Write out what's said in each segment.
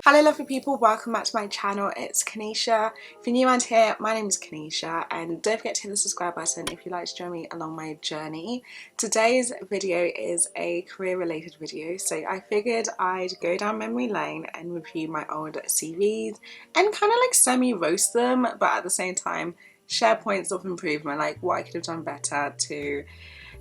Hello lovely people, welcome back to my channel. It's Canisha. If you're new around here, my name is Canisha, and don't forget to hit the subscribe button if you'd like to join me along my journey. Today's video is a career related video, so I figured I'd go down memory lane and review my old CVs and kind of like semi-roast them, but at the same time share points of improvement, like what I could have done better to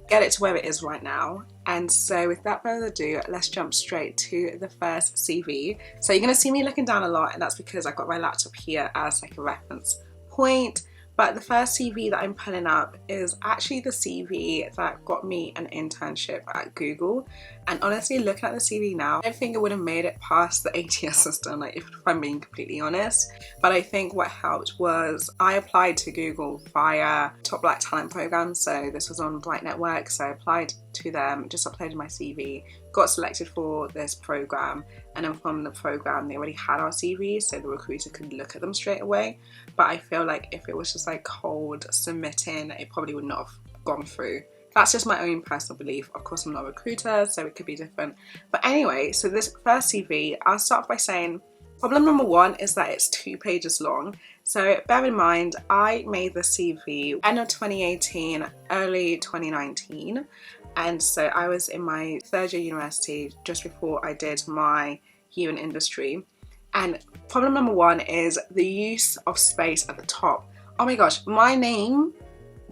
get it to where it is right now. And so without further ado, let's jump straight to the first CV. So you're going to see me looking down a lot, and that's because I've got my laptop here as like a reference point. But the first CV that I'm pulling up is actually the CV that got me an internship at Google. And honestly, looking at the CV now, I don't think it would have made it past the ATS system, like if I'm being completely honest. But I think what helped was I applied to Google via Top Black Talent program. So this was on Bright Network. So I applied to them, just uploaded my CV, got selected for this program, and then from the program they already had our CVs, so the recruiter could look at them straight away. But I feel like if it was just like cold submitting, it probably would not have gone through. That's just my own personal belief. Of course, I'm not a recruiter, so it could be different. But anyway, so this first CV, I'll start off by saying problem number one is that it's 2 pages long. So bear in mind, I made the CV end of 2018, early 2019. And so I was in my third year university just before I did my year in industry. And problem number one is the use of space at the top. Oh my gosh, my name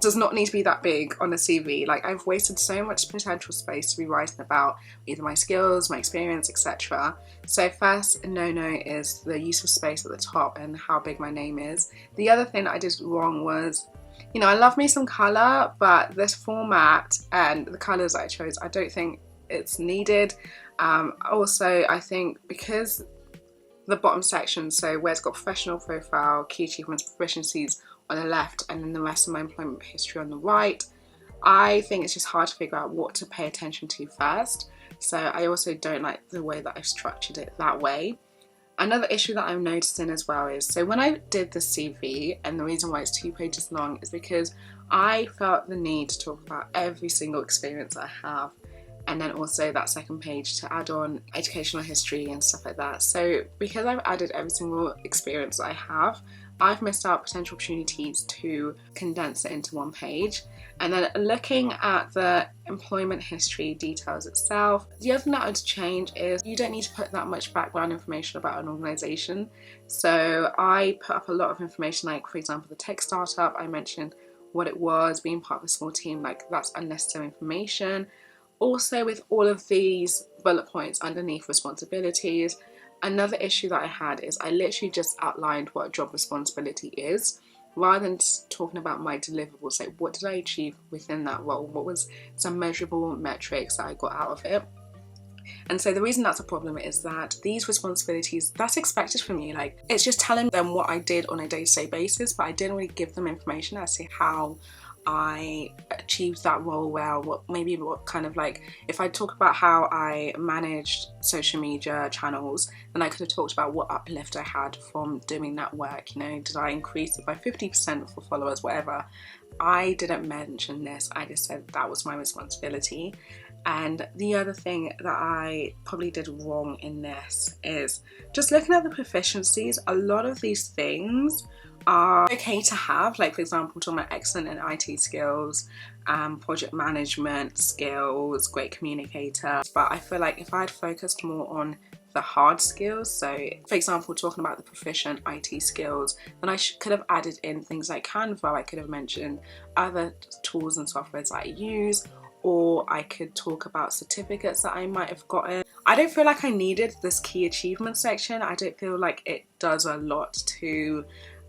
does not need to be that big on a CV. Like, I've wasted so much potential space to be writing about either my skills, my experience, etc. So first no is the use of space at the top and how big my name is. The other thing that I did wrong was, you know, I love me some colour, but this format and the colours I chose, I don't think it's needed. Also, I think because the bottom section, so where it's got professional profile, key achievements, proficiencies on the left, and then the rest of my employment history on the right, I think it's just hard to figure out what to pay attention to first. So I also don't like the way that I've structured it that way. Another issue that I'm noticing as well is, so when I did the CV, and the reason why it's 2 pages long is because I felt the need to talk about every single experience I have, and then also that second page to add on educational history and stuff like that. So because I've added every single experience I have, I've missed out potential opportunities to condense it into 1 page. And then looking at the employment history details itself, the other thing that I would change is you don't need to put that much background information about an organisation. So I put up a lot of information, like for example the tech startup, I mentioned what it was, being part of a small team, like that's unnecessary information. Also with all of these bullet points underneath responsibilities, another issue that I had is I literally just outlined what a job responsibility is, rather than talking about my deliverables, like what did I achieve within that role, what was some measurable metrics that I got out of it. And so the reason that's a problem is that these responsibilities, that's expected from you, like it's just telling them what I did on a day-to-day basis, but I didn't really give them information as to how I achieved that role well, what kind of, like, if I talk about how I managed social media channels, then I could have talked about what uplift I had from doing that work. You know, did I increase it by 50% for followers, whatever. I didn't mention this, I just said that was my responsibility. And the other thing that I probably did wrong in this is just looking at the proficiencies. A lot of these things are okay to have, like for example talking about excellent in IT skills, project management skills, great communicator, but I feel like if I had focused more on the hard skills, so for example talking about the proficient IT skills, then I could have added in things like Canva, I could have mentioned other tools and softwares that I use, or I could talk about certificates that I might have gotten. I don't feel like I needed this key achievement section. I don't feel like it does a lot to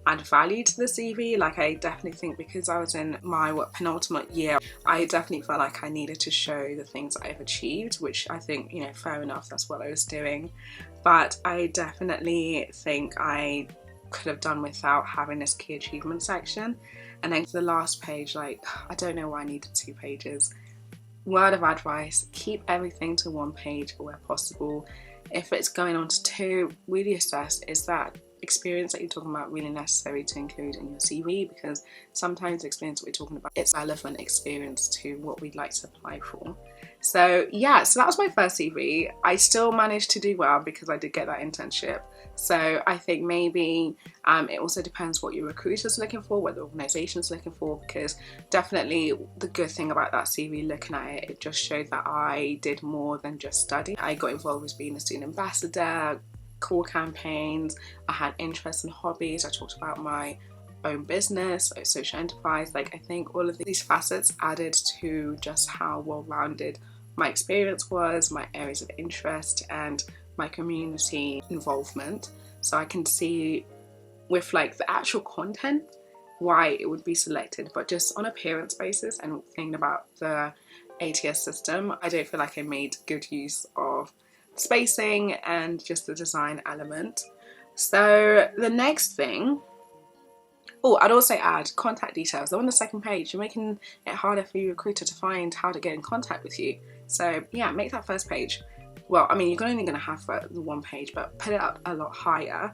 add value to the CV. Like I definitely think because I was in my penultimate year, I definitely felt like I needed to show the things that I've achieved, which I think, you know, fair enough, that's what I was doing. But I definitely think I could have done without having this key achievement section. And then the last page, like, I don't know why I needed 2 pages. Word of advice, keep everything to 1 page where possible. If it's going on to 2, really assess, is that experience that you're talking about really necessary to include in your CV? Because sometimes the experience that we're talking about, it's relevant experience to what we'd like to apply for. So yeah, so that was my first CV. I still managed to do well because I did get that internship. So I think maybe it also depends what your recruiter's looking for, what the organisation's looking for, because definitely the good thing about that CV, looking at it, it just showed that I did more than just study. I got involved with being a student ambassador, call campaigns, I had interest in hobbies, I talked about my own business, social enterprise. Like, I think all of these facets added to just how well-rounded my experience was, my areas of interest, and my community involvement. So I can see with like the actual content why it would be selected, but just on appearance basis and thinking about the ATS system, I don't feel like I made good use of spacing and just the design element. So the next thing, oh, I'd also add contact details. They're on the second page. You're making it harder for your recruiter to find how to get in contact with you. So yeah, make that first page. Well, I mean, you're only going to have the one page, but put it up a lot higher.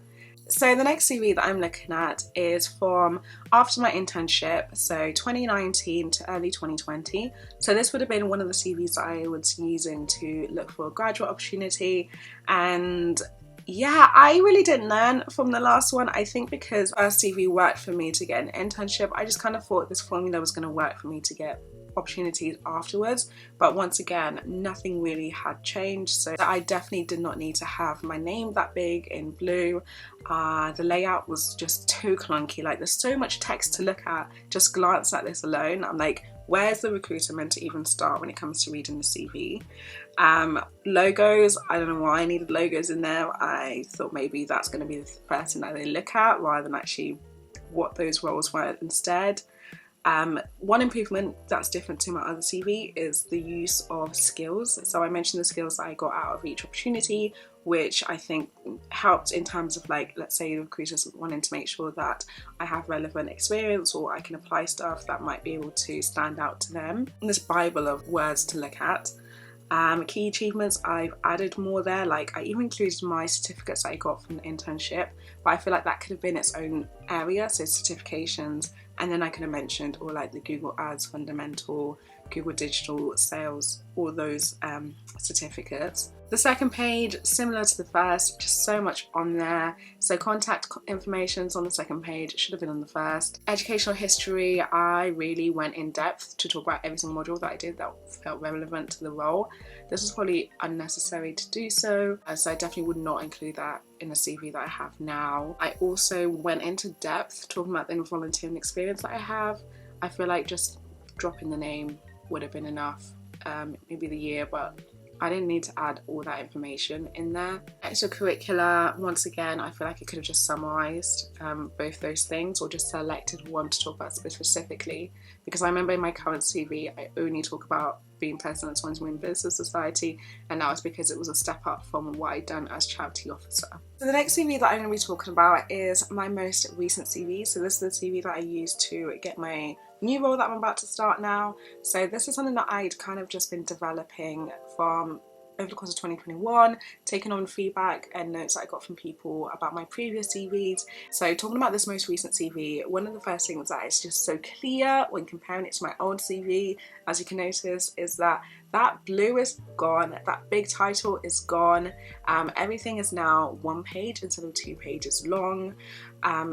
So the next CV that I'm looking at is from after my internship, so 2019 to early 2020. So this would have been one of the CVs that I was using to look for a graduate opportunity. And yeah, I really didn't learn from the last one. I think because first CV worked for me to get an internship, I just kind of thought this formula was going to work for me to get opportunities afterwards, but once again, nothing really had changed. So I definitely did not need to have my name that big in blue. The layout was just too clunky. Like, there's so much text to look at. Just glance at this alone, I'm like, where's the recruiter meant to even start when it comes to reading the CV? Logos, I don't know why I needed logos in there. I thought maybe that's going to be the first thing that they look at rather than actually what those roles were instead. One improvement that's different to my other CV is the use of skills. So I mentioned the skills that I got out of each opportunity, which I think helped in terms of, like, let's say the recruiters wanting to make sure that I have relevant experience or I can apply stuff that might be able to stand out to them. This Bible of words to look at. Key achievements, I've added more there. Like, I even included my certificates that I got from the internship, but I feel like that could have been its own area, so certifications, and then I could have mentioned all like the Google Ads Fundamental, Google Digital Sales, all those certificates. The second page, similar to the first, just so much on there. So contact information's on the second page, it should have been on the first. Educational history, I really went in depth to talk about every single module that I did that felt relevant to the role. This was probably unnecessary to do so, so I definitely would not include that in the CV that I have now. I also went into depth talking about the volunteering experience that I have. I feel like just dropping the name would have been enough, maybe the year, but I didn't need to add all that information in there. Extracurricular, once again, I feel like I could have just summarised both those things or just selected one to talk about specifically, because I remember in my current CV I only talk about being president of Swansea Women Business Society, and that was because it was a step up from what I'd done as charity officer. So the next CV that I'm going to be talking about is my most recent CV. So this is the CV that I used to get my new role that I'm about to start now. So this is something that I'd kind of just been developing from over the course of 2021, taking on feedback and notes that I got from people about my previous CVs. So talking about this most recent CV, one of the first things that is just so clear when comparing it to my old CV, as you can notice, is that that blue is gone, that big title is gone. Everything is now one page instead of 2 pages long.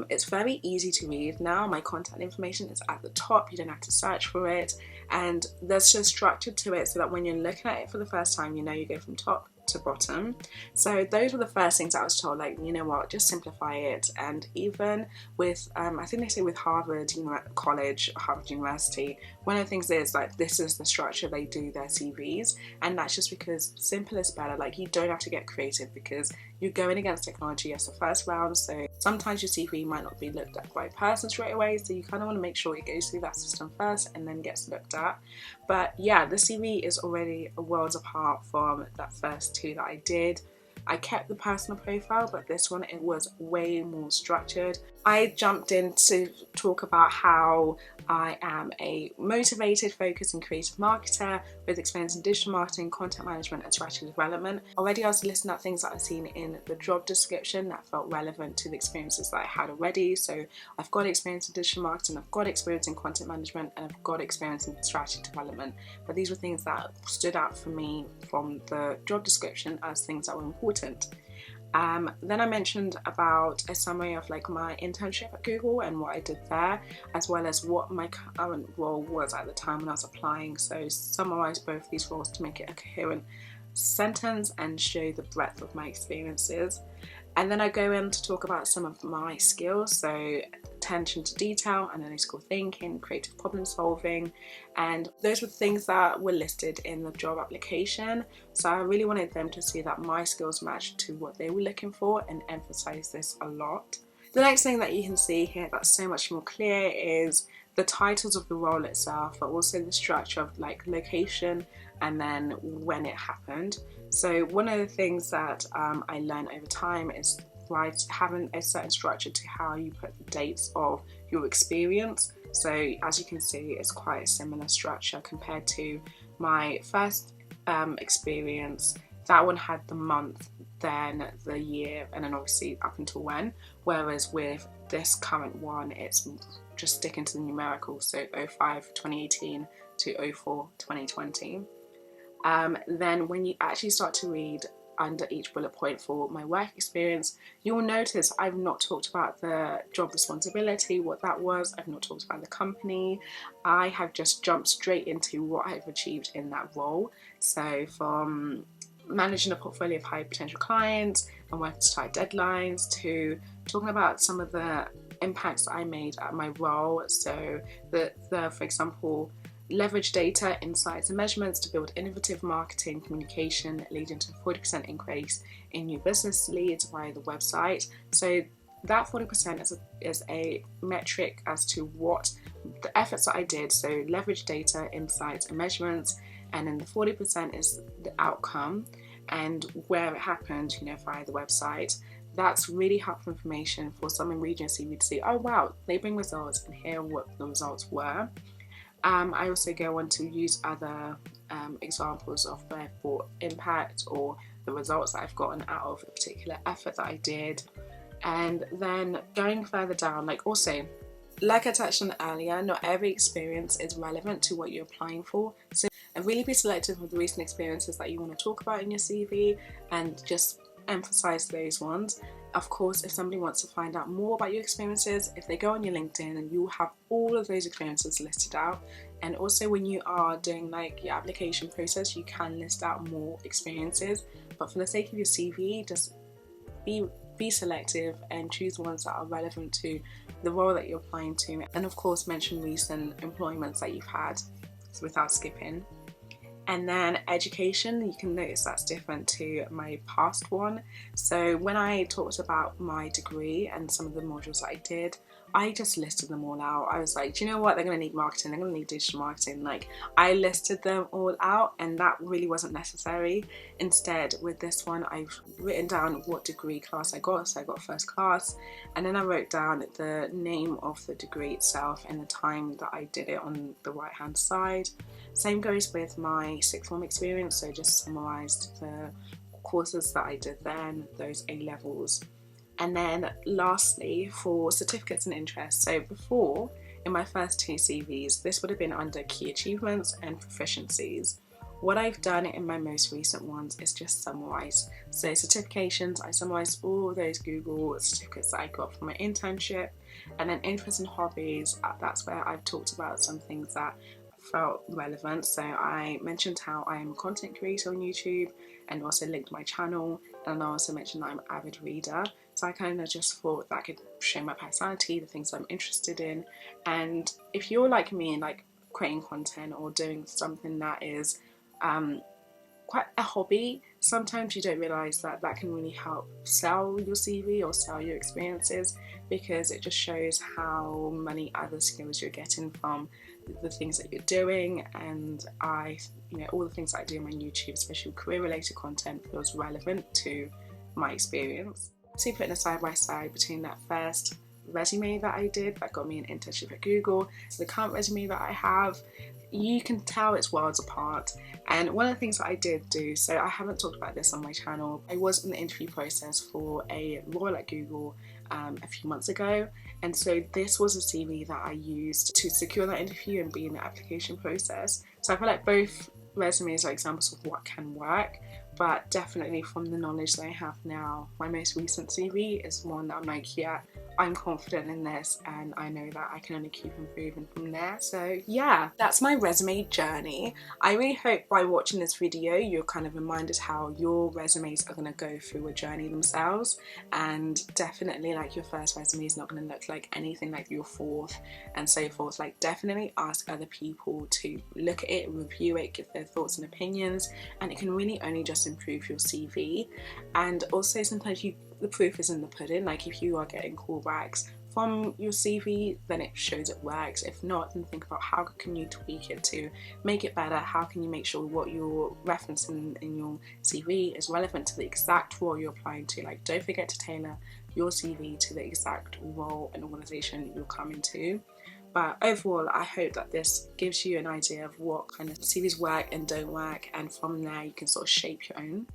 It's very easy to read now. My contact information is at the top, you don't have to search for it, and there's just structure to it so that when you're looking at it for the first time, you know you go from top to bottom. So those were the first things I was told, like, you know what, just simplify it. And even with I think they say with Harvard University, one of the things is like this is the structure they do their CVs, and that's just because simple is better. Like, you don't have to get creative because you're going against technology as the first round, so sometimes your CV might not be looked at by a person straight away, so you kind of want to make sure it goes through that system first and then gets looked at. But yeah, the CV is already a world apart from that first 2 that I did. I kept the personal profile, but this one, it was way more structured. I jumped in to talk about how I am a motivated, focused and creative marketer with experience in digital marketing, content management and strategy development. Already I was listing out things that I've seen in the job description that felt relevant to the experiences that I had already. So I've got experience in digital marketing, I've got experience in content management and I've got experience in strategy development. But these were things that stood out for me from the job description as things that were important. Then I mentioned about a summary of like my internship at Google and what I did there, as well as what my current role was at the time when I was applying. So summarize both these roles to make it a coherent sentence and show the breadth of my experiences. And then I go in to talk about some of my skills, so attention to detail, analytical thinking, creative problem solving, and those were things that were listed in the job application. So I really wanted them to see that my skills matched to what they were looking for and emphasize this a lot. The next thing that you can see here that's so much more clear is the titles of the role itself, but also the structure of like location and then when it happened. So one of the things that I learned over time is having a certain structure to how you put the dates of your experience. So as you can see, it's quite a similar structure compared to my first experience. That one had the month, then the year, and then obviously up until when, whereas with this current one it's just sticking to the numerical, so 05 2018 to 04 2020. Then when you actually start to read under each bullet point for my work experience, you'll notice I've not talked about the job responsibility, what that was. I've not talked about the company. I have just jumped straight into what I've achieved in that role. So from managing a portfolio of high potential clients and working to tight deadlines, to talking about some of the impacts that I made at my role. So for example, leverage data, insights and measurements to build innovative marketing communication, leading to a 40% increase in new business leads via the website. So that 40% is a metric as to what the efforts that I did. So leverage data, insights and measurements, and then the 40% is the outcome and where it happened, via the website. That's really helpful information for someone reading your CV to see, oh wow, they bring results and here what the results were. I also go on to use other examples of where I've brought impact or the results that I've gotten out of a particular effort that I did. And then going further down, like I touched on earlier, not every experience is relevant to what you're applying for. So and really be selective of the recent experiences that you want to talk about in your CV and just emphasize those ones. Of course, if somebody wants to find out more about your experiences, if they go on your LinkedIn and you have all of those experiences listed out. And also when you are doing like your application process, you can list out more experiences. But for the sake of your CV, just be selective and choose the ones that are relevant to the role that you're applying to. And of course, mention recent employments that you've had without skipping. And then education, you can notice that's different to my past one. So when I talked about my degree and some of the modules that I did, I just listed them all out. I was like, do you know what? They're going to need marketing. They're going to need digital marketing. Like, I listed them all out and that really wasn't necessary. Instead, with this one, I've written down what degree class I got. So I got first class. And then I wrote down the name of the degree itself and the time that I did it on the right-hand side. Same goes with my sixth form experience. So just summarised the courses that I did then, those A levels. And then lastly, for certificates and interests. So before, in my first two CVs, this would have been under key achievements and proficiencies. What I've done in my most recent ones is just summarise. So certifications, I summarised all those Google certificates that I got from my internship. And then interests and hobbies, that's where I've talked about some things that felt relevant. So I mentioned how I am a content creator on YouTube and also linked my channel, and I also mentioned that I'm an avid reader. So I kind of just thought that could show my personality, the things I'm interested in. And if you're like me and like creating content or doing something that is quite a hobby, sometimes you don't realise that that can really help sell your CV or sell your experiences, because it just shows how many other skills you're getting from the things that you're doing. And all the things that I do on my YouTube, especially career related content, feels relevant to my experience. So putting a side by side between that first resume that I did that got me an internship at Google, the current resume that I have, you can tell it's worlds apart. And one of the things that I did do, so I haven't talked about this on my channel, I was in the interview process for a role at Google a few months ago, and so this was a CV that I used to secure that interview and be in the application process. So I feel like both resumes are examples of what can work, but definitely from the knowledge that I have now, my most recent CV is one that I'm like, yeah, I'm confident in this and I know that I can only keep improving from there. So yeah, that's my resume journey. I really hope by watching this video you're kind of reminded how your resumes are going to go through a journey themselves, and definitely like your first resume is not going to look like anything like your fourth and so forth. Like definitely ask other people to look at it, review it, give their thoughts and opinions, and it can really only just improve your CV. And also sometimes the proof is in the pudding. Like if you are getting callbacks from your CV, then it shows it works. If not, then think about how can you tweak it to make it better. How can you make sure what you're referencing in your CV is relevant to the exact role you're applying to. Like don't forget to tailor your CV to the exact role and organization you're coming to. But overall, I hope that this gives you an idea of what kind of CVs work and don't work, and from there you can sort of shape your own.